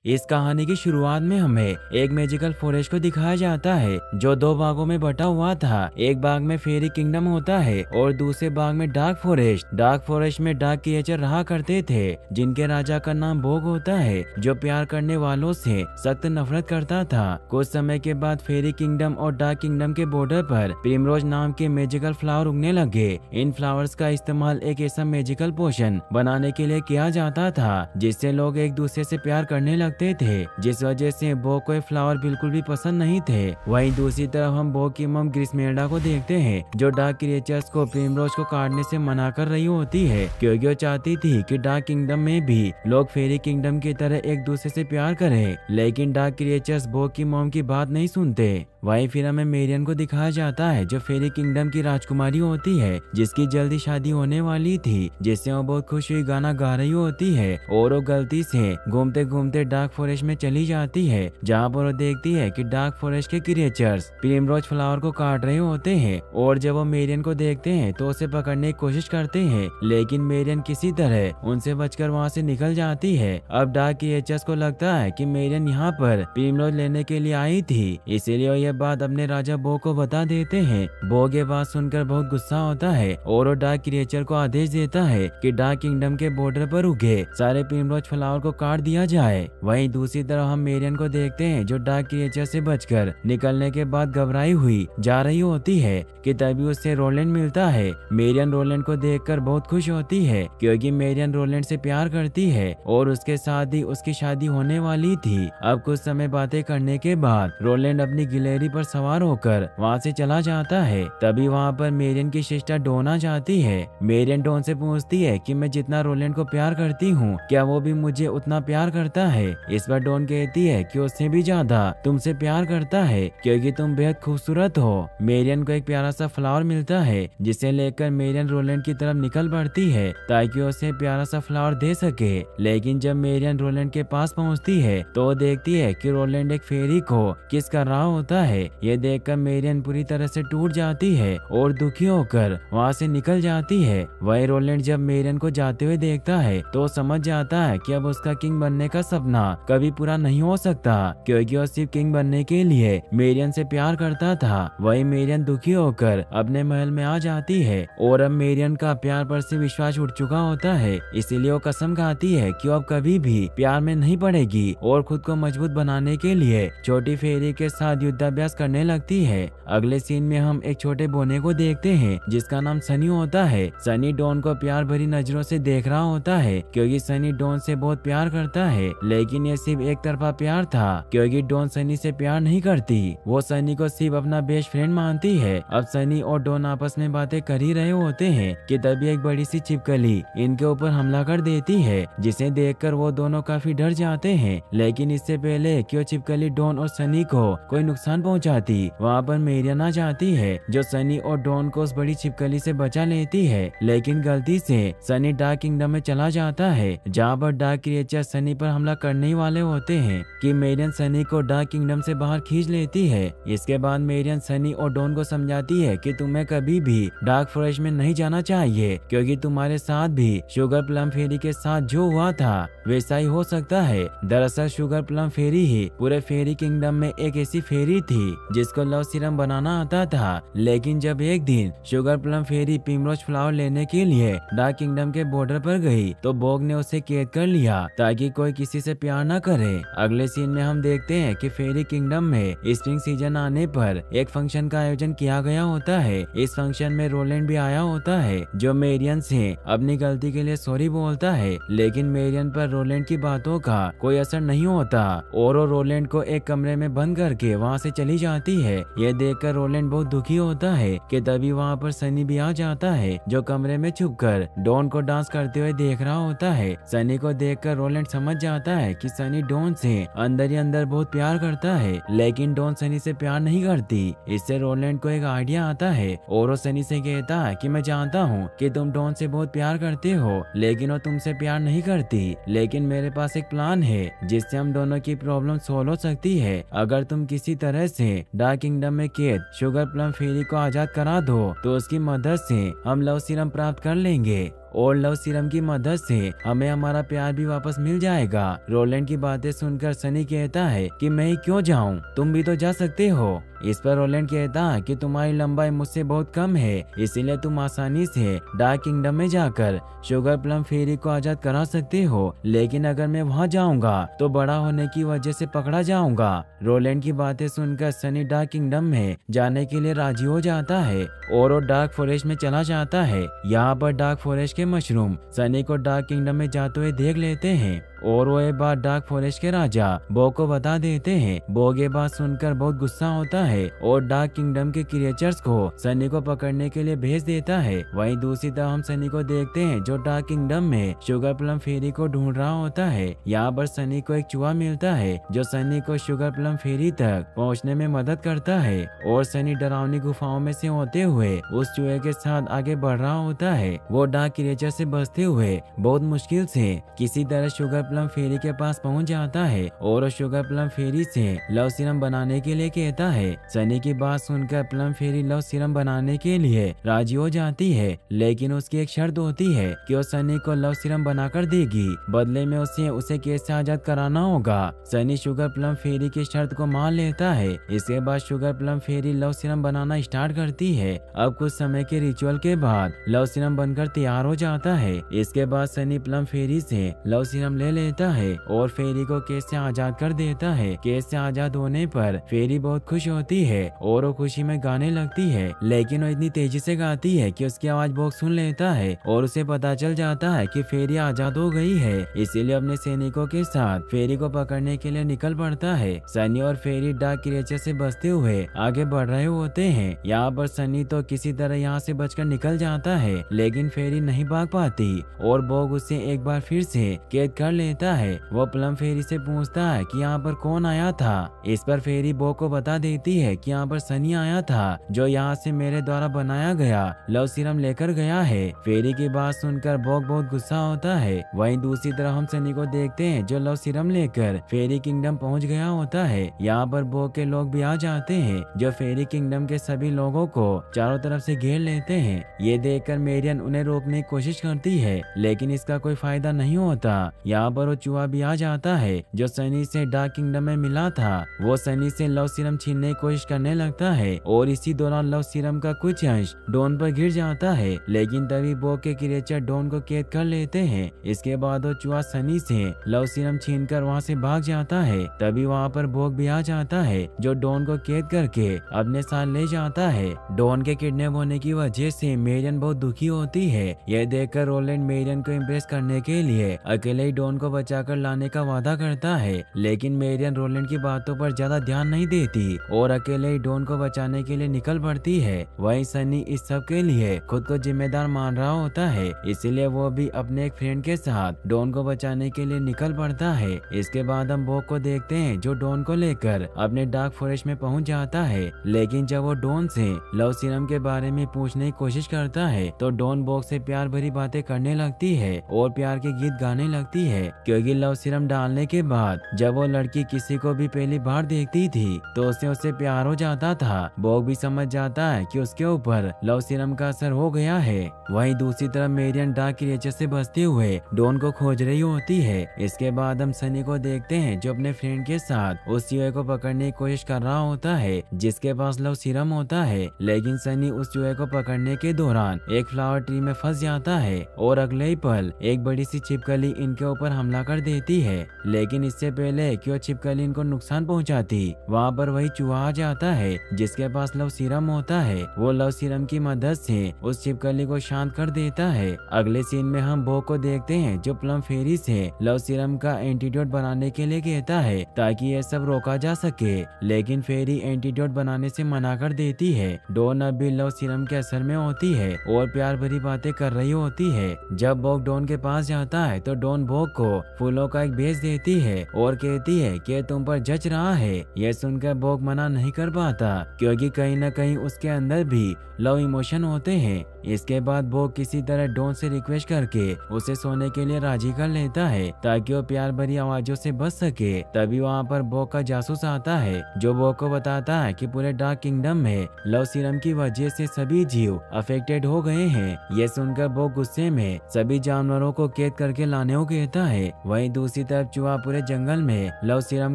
इस कहानी की शुरुआत में हमें एक मैजिकल फॉरेस्ट को दिखाया जाता है जो दो भागों में बटा हुआ था। एक भाग में फेरी किंगडम होता है और दूसरे भाग में डार्क फॉरेस्ट। डार्क फॉरेस्ट में डार्क क्रिएचर रहा करते थे जिनके राजा का नाम बोग होता है, जो प्यार करने वालों से सख्त नफरत करता था। कुछ समय के बाद फेरी किंगडम और डार्क किंगडम के बॉर्डर पर प्रिमरोज नाम के मैजिकल फ्लावर उगने लगे। इन फ्लावर्स का इस्तेमाल एक ऐसा मैजिकल पोशन बनाने के लिए किया जाता था जिससे लोग एक दूसरे से प्यार करने लगते थे, जिस वजह से बोग को फ्लावर बिल्कुल भी पसंद नहीं थे। वहीं दूसरी तरफ हम बोग की मम ग्रिसमेल्डा को देखते हैं जो डार्क क्रिएचर्स को प्रिमरोज को काटने से मना कर रही होती है, क्योंकि वो चाहती थी कि डार्क किंगडम में भी लोग फेरी किंगडम की तरह एक दूसरे से प्यार करें। लेकिन डार्क क्रिएचर्स बोग की मॉम की बात नहीं सुनते। वहीं फिर हमें मेरियन को दिखाया जाता है जो फेरी किंगडम की राजकुमारी होती है, जिसकी जल्दी शादी होने वाली थी, जिससे वो बहुत खुश हुई गाना गा रही होती है और वो गलती से घूमते घूमते डार्क फॉरेस्ट में चली जाती है, जहाँ पर वो देखती है कि डार्क फॉरेस्ट के क्रिएचर्स प्रिमरोज फ्लावर को काट रहे होते हैं। और जब वो मेरियन को देखते हैं तो उसे पकड़ने की कोशिश करते हैं, लेकिन मेरियन किसी तरह उनसे बचकर वहाँ से निकल जाती है। अब डार्क क्रिएचर्स को लगता है कि मेरियन यहाँ पर प्रिमरोज लेने के लिए आई थी, इसीलिए यह बात अपने राजा बोग को बता देते हैं। बोग ये बात सुनकर बहुत गुस्सा होता है और वो डार्क क्रिएचर को आदेश देता है कि डार्क किंगडम के बॉर्डर पर उगे सारे प्रिमरोज फ्लावर को काट दिया जाए। वहीं दूसरी तरफ हम मेरियन को देखते हैं जो डार्क क्रिएचर से बचकर निकलने के बाद घबराई हुई जा रही होती है कि तभी उससे रोलैंड मिलता है। मेरियन रोलैंड को देखकर बहुत खुश होती है क्योंकि मेरियन रोलैंड से प्यार करती है और उसके साथ ही उसकी शादी होने वाली थी। अब कुछ समय बातें करने के बाद रोलैंड अपनी गिलहरी पर सवार होकर वहाँ से चला जाता है। तभी वहाँ पर मेरियन की सिस्टर डॉन आ जाती है। मेरियन डॉन से पूछती है कि मैं जितना रोलैंड को प्यार करती हूँ क्या वो भी मुझे उतना प्यार करता है। इस पर डॉन कहती है कि उससे भी ज्यादा तुमसे प्यार करता है क्योंकि तुम बेहद खूबसूरत हो। मेरियन को एक प्यारा सा फ्लावर मिलता है जिसे लेकर मेरियन रोलैंड की तरफ निकल पड़ती है ताकि उसे प्यारा सा फ्लावर दे सके। लेकिन जब मेरियन रोलैंड के पास पहुँचती है तो वो देखती है कि रोलैंड एक फेरी को किस कर रहा होता है। ये देखकर मेरियन पूरी तरह से टूट जाती है और दुखी होकर वहाँ से निकल जाती है। वही रोलैंड जब मेरियन को जाते हुए देखता है तो समझ जाता है कि अब उसका किंग बनने का सपना कभी पूरा नहीं हो सकता, क्योंकि वो सिर्फ किंग बनने के लिए मेरियन से प्यार करता था। वही मेरियन दुखी होकर अपने महल में आ जाती है और अब मेरियन का प्यार पर से विश्वास उठ चुका होता है, इसीलिए वो कसम खाती है कि वो अब कभी भी प्यार में नहीं पड़ेगी और खुद को मजबूत बनाने के लिए छोटी फेरी के साथ युद्धाभ्यास करने लगती है। अगले सीन में हम एक छोटे बोने को देखते हैं जिसका नाम सनी होता है। सनी डॉन को प्यार भरी नजरों से देख रहा होता है क्योंकि सनी डॉन से बहुत प्यार करता है, लेकिन ये सिर्फ एक तरफा प्यार था क्योंकि डॉन सनी से प्यार नहीं करती, वो सनी को सिर्फ अपना बेस्ट फ्रेंड मानती है। अब सनी और डॉन आपस में बातें कर ही रहे होते हैं कि तभी एक बड़ी सी छिपकली इनके ऊपर हमला कर देती है, जिसे देखकर वो दोनों काफी डर जाते हैं। लेकिन इससे पहले कि वो छिपकली डॉन और सनी को कोई नुकसान पहुंचाती, वहाँ पर मेरियन आ जाती है जो सनी और डॉन को उस बड़ी छिपकली से बचा लेती है। लेकिन गलती से सनी डार्क किंगडम में चला जाता है जहाँ पर डार्क क्रिएचर सनी पर हमला करने ही वाले होते हैं कि मेरियन सनी को डार्क किंगडम से बाहर खींच लेती है। इसके बाद मेरियन सनी और डॉन को समझाती है कि तुम्हें कभी भी डार्क फॉरेस्ट में नहीं जाना चाहिए क्योंकि तुम्हारे साथ भी शुगर प्लम फेरी के साथ जो हुआ था वैसा ही हो सकता है। दरअसल शुगर प्लम फेरी ही पूरे फेरी किंगडम में एक ऐसी फेरी थी जिसको लव सीरम बनाना आता था, लेकिन जब एक दिन शुगर प्लम फेरी प्रिमरोज फ्लावर लेने के लिए डार्क किंगडम के बॉर्डर पर गई तो बोग ने उसे कैद कर लिया ताकि कोई किसी से प्यार न करे। अगले सीन में हम देखते हैं कि फेरी किंगडम में स्प्रिंग सीजन आने पर एक फंक्शन का आयोजन किया गया होता है। इस फंक्शन में रोलैंड भी आया होता है जो मेरियन से अपनी गलती के लिए सॉरी बोलता है, लेकिन मेरियन पर रोलैंड की बातों का कोई असर नहीं होता और वो रोलैंड को एक कमरे में बंद करके वहाँ से चली जाती है। ये देखकर रोलैंड बहुत दुखी होता है कि तभी वहाँ पर सनी भी आ जाता है जो कमरे में छुपकर डॉन को डांस करते हुए देख रहा होता है। सनी को देखकर रोलैंड समझ जाता है कि सनी डॉन से अंदर ही अंदर बहुत प्यार करता है, लेकिन डॉन सनी से प्यार नहीं करती। इससे रोलैंड को एक आइडिया आता है और वो सनी से कहता है कि मैं जानता हूँ कि तुम डॉन से बहुत प्यार करते हो, लेकिन वो तुमसे प्यार नहीं करती, लेकिन मेरे पास एक प्लान है जिससे हम दोनों की प्रॉब्लम सोल्व हो सकती है। अगर तुम किसी तरह से डार्क किंगडम में कैद शुगर प्लम फेरी को आजाद करा दो तो उसकी मदद से हम लव सीरम प्राप्त कर लेंगे और लव सीरम की मदद से हमें हमारा प्यार भी वापस मिल जाएगा। रोलैंड की बातें सुनकर सनी कहता है कि मैं ही क्यों जाऊं, तुम भी तो जा सकते हो। इस पर रोलैंड कहता है कि तुम्हारी लंबाई मुझसे बहुत कम है, इसीलिए तुम आसानी से डार्क किंगडम में जाकर शुगर प्लम फेरी को आजाद करा सकते हो, लेकिन अगर मैं वहां जाऊंगा तो बड़ा होने की वजह से पकड़ा जाऊंगा। रोलैंड की बातें सुनकर सनी डार्क किंगडम में जाने के लिए राजी हो जाता है और वो डार्क फॉरेस्ट में चला जाता है। यहाँ पर डार्क फॉरेस्ट के मशरूम सनी को डार्क किंगडम में जाते हुए देख लेते हैं और वो एक बार डार्क फॉरेस्ट के राजा बो को बता देते हैं। बो ये बात सुनकर बहुत गुस्सा होता है और डार्क किंगडम के क्रिएचर्स को सनी को पकड़ने के लिए भेज देता है। वहीं दूसरी तरफ हम सनी को देखते हैं जो डार्क किंगडम में शुगर प्लम फेरी को ढूंढ रहा होता है। यहाँ पर सनी को एक चूहा मिलता है जो सनी को शुगर प्लम फेरी तक पहुँचने में मदद करता है और सनी डरावनी गुफाओं में से होते हुए उस चूहे के साथ आगे बढ़ रहा होता है। वो डार्क क्रिएचर से बचते हुए बहुत मुश्किल से किसी तरह शुगर प्लम फेरी के पास पहुंच जाता है और शुगर प्लम फेरी से लव सीरम बनाने के लिए कहता है। सनी की बात सुनकर प्लम फेरी लव सीरम बनाने के लिए राजी हो जाती है, लेकिन उसकी एक शर्त होती है कि वो सनी को लव सीरम बनाकर देगी, बदले में उसे केस से आजाद कराना होगा। सनी शुगर प्लम फेरी की शर्त को मान लेता है। इसके बाद शुगर प्लम फेरी लव सीरम बनाना स्टार्ट करती है। अब कुछ समय के रिचुअल के बाद लव सीरम बनकर तैयार हो जाता है। इसके बाद सनी प्लम फेरी से लव सीरम ले लेता है और फेरी को केस से आजाद कर देता है। केस से आजाद होने पर फेरी बहुत खुश होती है और वो खुशी में गाने लगती है, लेकिन वो इतनी तेजी से गाती है कि उसकी आवाज बॉक्स सुन लेता है और उसे पता चल जाता है कि फेरी आजाद हो गई है। इसीलिए अपने सैनिकों के साथ फेरी को पकड़ने के लिए निकल पड़ता है। सनी और फेरी डार्क क्रिएचर से बचते हुए आगे बढ़ रहे होते हैं। यहाँ पर सनी तो किसी तरह यहाँ से बचकर निकल जाता है, लेकिन फेरी नहीं भाग पाती और बॉग उसे एक बार फिर से कैद कर लेता है। वो प्लम फेरी से पूछता है कि यहाँ पर कौन आया था। इस पर फेरी बॉग को बता देती है कि यहाँ पर सनी आया था जो यहाँ से मेरे द्वारा बनाया गया लव सीरम लेकर गया है। फेरी की बात सुनकर बॉग बहुत गुस्सा होता है। वहीं दूसरी तरफ हम सनी को देखते हैं जो लव सीरम लेकर फेरी किंगडम पहुँच गया होता है। यहाँ पर बॉग के लोग भी आ जाते हैं जो फेरी किंगडम के सभी लोगों को चारों तरफ से घेर लेते हैं। ये देखकर मेरियन उन्हें रोकने की कोशिश करती है, लेकिन इसका कोई फायदा नहीं होता। यहाँ पर वो चूहा भी आ जाता है जो सनी से डार्क किंगडम में मिला था। वो सनी से लव सीरम छीनने की कोशिश करने लगता है और इसी दौरान लव सीरम का कुछ अंश डॉन पर गिर जाता है, लेकिन तभी बॉग के क्रिएचर डॉन को कैद कर लेते हैं। इसके बाद वो चूहा सनी से लव सीरम छीनकर वहाँ से भाग जाता है। तभी वहाँ पर बॉग भी आ जाता है जो डॉन को कैद करके अपने साथ ले जाता है। डॉन के किडनैप होने की वजह से मेरियन बहुत दुखी होती है। यह देखकर रोलैंड मेरियन को इम्प्रेस करने के लिए अकेले ही डॉन को बचाकर लाने का वादा करता है, लेकिन मेरियन रोलैंड की बातों पर ज्यादा ध्यान नहीं देती और अकेले ही डॉन को बचाने के लिए निकल पड़ती है। वहीं सनी इस सब के लिए खुद को जिम्मेदार मान रहा होता है, इसीलिए वो भी अपने एक फ्रेंड के साथ डॉन को बचाने के लिए निकल पड़ता है। इसके बाद हम बॉग को देखते हैं जो डॉन को लेकर अपने डार्क फॉरेस्ट में पहुंच जाता है, लेकिन जब वो डॉन से लव सीरम के बारे में पूछने की कोशिश करता है तो डॉन बॉग से प्यार भरी बातें करने लगती है और प्यार के गीत गाने लगती है, क्योंकि लव सीरम डालने के बाद जब वो लड़की किसी को भी पहली बार देखती थी तो उससे प्यार हो जाता था। बॉग भी समझ जाता है कि उसके ऊपर लव सीरम का असर हो गया है। वहीं दूसरी तरफ मेरियन डार्क क्रिएचर से बचते हुए डॉन को खोज रही होती है। इसके बाद हम सनी को देखते हैं जो अपने फ्रेंड के साथ उस चूहे को पकड़ने की कोशिश कर रहा होता है जिसके पास लव सीरम होता है, लेकिन सनी उस चूहे को पकड़ने के दौरान एक फ्लावर ट्री में फंस जाता है और अगले ही पल एक बड़ी सी छिपकली इनके ऊपर हमला कर देती है। लेकिन इससे पहले कि वो छिपकली इनको नुकसान पहुंचाती, वहाँ पर वही चूहा आ जाता है जिसके पास लव सीरम होता है। वो लव सीरम की मदद से उस छिपकली को शांत कर देता है। अगले सीन में हम बॉग को देखते हैं जो प्लम फेरी से लव सीरम का एंटीडोट बनाने के लिए कहता है ताकि ये सब रोका जा सके, लेकिन फेरी एंटीडोट बनाने से मना कर देती है। डॉन अब भी लव सीरम के असर में होती है और प्यार भरी बातें कर रही होती है। जब बॉग डॉन के पास जाता है तो डॉन बॉग को फूलों का एक भेज देती है और कहती है कि तुम पर जच रहा है। यह सुनकर बोक मना नहीं कर पाता क्योंकि कहीं न कहीं उसके अंदर भी लव इमोशन होते हैं। इसके बाद बोक किसी तरह डॉन से रिक्वेस्ट करके उसे सोने के लिए राजी कर लेता है ताकि वो प्यार भरी आवाजों से बच सके। तभी वहाँ पर बोक का जासूस आता है जो बोक को बताता है कि पूरे डार्क किंगडम में लव सीरम की वजह से सभी जीव अफेक्टेड हो गए हैं। ये सुनकर बोक गुस्से में सभी जानवरों को कैद करके लाने को कहता है। वहीं दूसरी तरफ चूहा पूरे जंगल में लव सीरम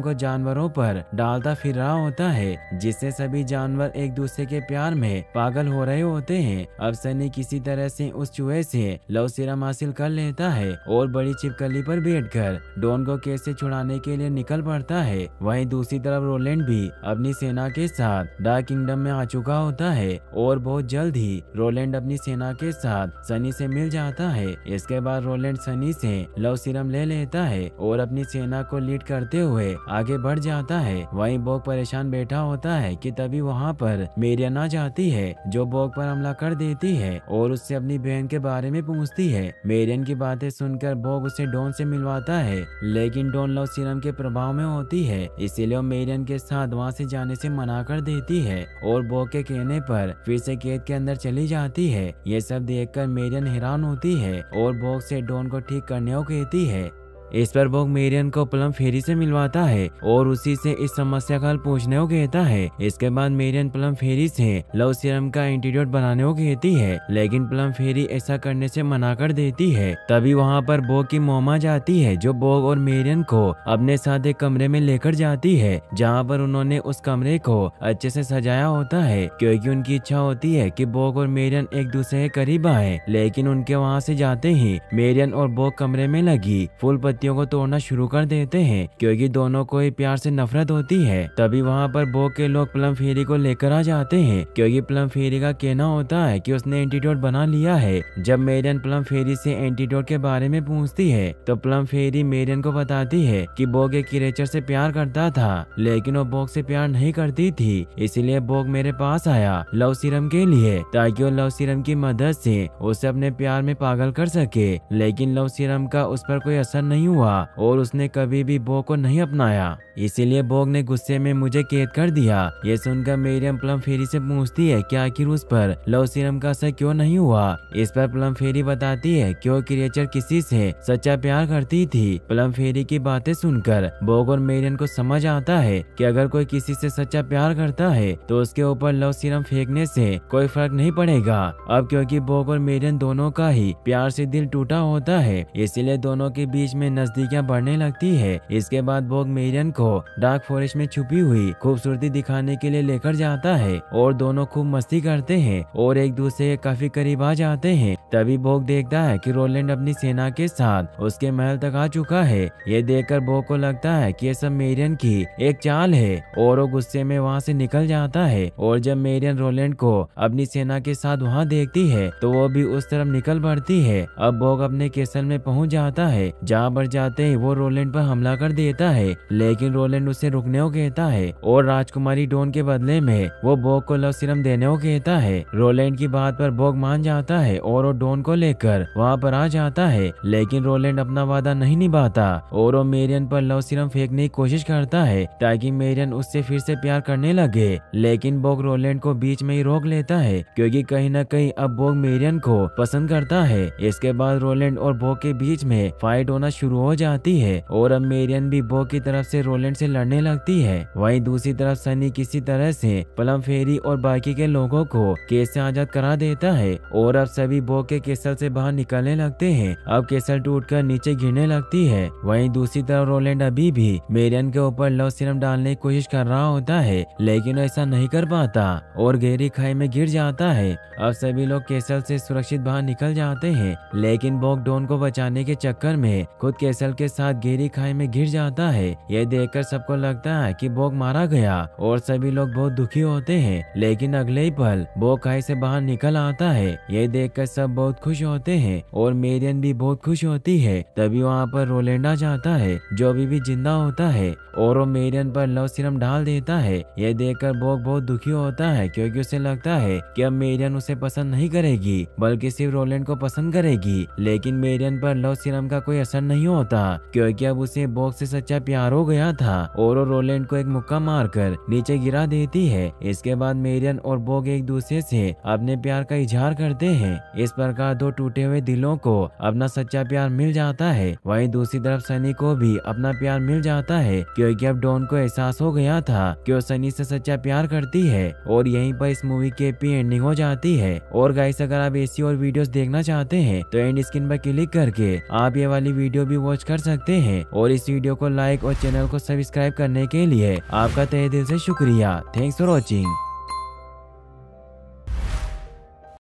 को जानवरों पर डालता फिर रहा होता है जिससे सभी जानवर एक दूसरे के प्यार में पागल हो रहे होते हैं। अब सनी किसी तरह से उस चूहे से लव सीरम हासिल कर लेता है और बड़ी छिपकली पर बैठकर डॉन को कैसे छुड़ाने के लिए निकल पड़ता है। वहीं दूसरी तरफ रोलैंड भी अपनी सेना के साथ डार्क किंगडम में आ चुका होता है और बहुत जल्द ही रोलैंड अपनी सेना के साथ सनी से मिल जाता है। इसके बाद रोलैंड सनी से लव सीरम ले लेता है और अपनी सेना को लीड करते हुए आगे बढ़ जाता है। वहीं बोक परेशान बैठा होता है कि तभी वहाँ पर मेरियन आ जाती है जो बोक पर हमला कर देती है और उससे अपनी बहन के बारे में पूछती है। मेरियन की बातें सुनकर बोक उसे डॉन से मिलवाता है लेकिन डॉन लव सीरम के प्रभाव में होती है इसीलिए वो मेरियन के साथ वहाँ से जाने से मना कर देती है और बोक के कहने पर फिर से कैद के अंदर चली जाती है। ये सब देखकर मेरियन हैरान होती है और बोक से डॉन को ठीक करने को कहती है। इस पर बोक मेरियन को प्लम फेरी से मिलवाता है और उसी से इस समस्या का हल पूछने को कहता है। इसके बाद मेरियन प्लम फेरी से लव सीरम का एंटीडोट बनाने को कहती है लेकिन प्लम फेरी ऐसा करने से मना कर देती है। तभी वहाँ पर बोक की मोम आ जाती है जो बोक और मेरियन को अपने साथ एक कमरे में लेकर जाती है जहाँ पर उन्होंने उस कमरे को अच्छे से सजाया होता है क्योंकि उनकी इच्छा होती है कि बोक और मेरियन एक दूसरे के करीब आए। लेकिन उनके वहाँ से जाते ही मेरियन और बोक कमरे में लगी फूल पत्तियों को तोड़ना शुरू कर देते हैं क्योंकि दोनों को ही प्यार से नफरत होती है। तभी वहाँ पर बोक के लोग प्लम फेरी को लेकर आ जाते हैं क्योंकि प्लम फेरी का कहना होता है कि उसने एंटीडोट बना लिया है। जब मेरियन प्लम फेरी से एंटीडोट के बारे में पूछती है तो प्लम फेरी मेरियन को बताती है कि बोक एक क्रिएचर से प्यार करता था लेकिन वो बोक से प्यार नहीं करती थी इसलिए बोक मेरे पास आया लव सीरम के लिए ताकि वो लव सीरम की मदद से उसे अपने प्यार में पागल कर सके। लेकिन लव सीरम का उस पर कोई असर नहीं हुआ और उसने कभी भी बोक को नहीं अपनाया इसीलिए बोक ने गुस्से में मुझे कैद कर दिया। ये सुनकर मेरियन प्लम फेरी से पूछती है कि आखिर उस पर लव सीरम का असर क्यों नहीं हुआ। इस पर प्लम फेरी बताती है कि वो क्रिएचर किसी से सच्चा प्यार करती थी। प्लम फेरी की बातें सुनकर बोक और मेरियन को समझ आता है कि अगर कोई किसी से सच्चा प्यार करता है तो उसके ऊपर लव सीरम फेंकने से कोई फर्क नहीं पड़ेगा। अब क्योंकि बोक और मेरियन दोनों का ही प्यार से दिल टूटा होता है इसीलिए दोनों के बीच में नजदीकियां बढ़ने लगती है। इसके बाद बोक मेरियन को डार्क फॉरेस्ट में छुपी हुई खूबसूरती दिखाने के लिए लेकर जाता है और दोनों खूब मस्ती करते हैं और एक दूसरे के काफी करीब आ जाते हैं। तभी बोक देखता है कि रोलैंड अपनी सेना के साथ उसके महल तक आ चुका है। ये देखकर बोक को लगता है कि ये सब मेरियन की एक चाल है और वो गुस्से में वहाँ से निकल जाता है। और जब मेरियन रोलैंड को अपनी सेना के साथ वहाँ देखती है तो वो भी उस तरफ निकल पड़ती है। अब बोक अपने कैसल में पहुँच जाता है जहाँ पर जाते ही वो रोलैंड पर हमला कर देता है लेकिन रोलैंड उसे रुकने को कहता है और राजकुमारी डॉन के बदले में वो बोक को लव सीरम देने को कहता है। रोलैंड की बात पर बोक मान जाता है और वो डॉन को लेकर वहाँ पर आ जाता है लेकिन रोलैंड अपना वादा नहीं निभाता और वो मेरियन पर लव सीरम फेंकने की कोशिश करता है ताकि मेरियन उससे फिर से प्यार करने लगे। लेकिन बोक रोलैंड को बीच में ही रोक लेता है क्योंकि कहीं न कहीं अब बोक मेरियन को पसंद करता है। इसके बाद रोलैंड और बोक के बीच में फाइट होना शुरू हो जाती है और अब मेरियन भी बोक की तरफ से रोलैंड से लड़ने लगती है। वहीं दूसरी तरफ सनी किसी तरह से प्लम फेरी और बाकी के लोगों को केस से आजाद करा देता है और अब सभी बोक के केसल से बाहर निकलने लगते हैं। अब केसल टूटकर नीचे गिरने लगती है। वहीं दूसरी तरफ रोलैंड अभी भी मेरियन के ऊपर लव सीरम डालने की कोशिश कर रहा होता है लेकिन ऐसा नहीं कर पाता और गहरी खाई में गिर जाता है। अब सभी लोग केसल से सुरक्षित बाहर निकल जाते हैं लेकिन बोक डॉन को बचाने के चक्कर में खुद केसल के साथ गहरी खाई में गिर जाता है। यह देखकर सबको लगता है कि बोक मारा गया और सभी लोग बहुत दुखी होते हैं लेकिन अगले ही पल बोक खाई से बाहर निकल आता है। यह देखकर सब बहुत खुश होते हैं और मेरियन भी बहुत खुश होती है। तभी वहाँ पर रोलैंड आ जाता है जो अभी भी जिंदा होता है और वो मेरियन पर लव सीरम डाल देता है। यह देखकर बोक बहुत दुखी होता है क्योंकि उसे लगता है कि अब मेरियन उसे पसंद नहीं करेगी बल्कि सिर्फ रोलैंड को पसंद करेगी। लेकिन मेरियन पर लव सीरम का कोई असर नहीं होता, क्योंकि अब उसे बॉग से सच्चा प्यार हो गया था और वो रोलैंड को एक मुक्का मारकर नीचे गिरा देती है। इसके बाद मेरियन और बॉग एक दूसरे से अपने प्यार का इजहार करते हैं। इस प्रकार दो टूटे हुए दिलों को अपना सच्चा प्यार मिल जाता है। वहीं दूसरी तरफ सनी को भी अपना प्यार मिल जाता है, क्योंकि अब डॉन को एहसास हो गया था कि वो सनी से सच्चा प्यार करती है। और यहीं पर इस मूवी की हैप्पी एंडिंग हो जाती है। और गाइस, अगर आप ऐसी और वीडियोस देखना चाहते हैं तो एंड स्क्रीन पर क्लिक करके आप ये वाली वीडियो भी वॉच कर सकते हैं। और इस वीडियो को लाइक और चैनल को सब्सक्राइब करने के लिए आपका तहे दिल से शुक्रिया। Thanks for watching.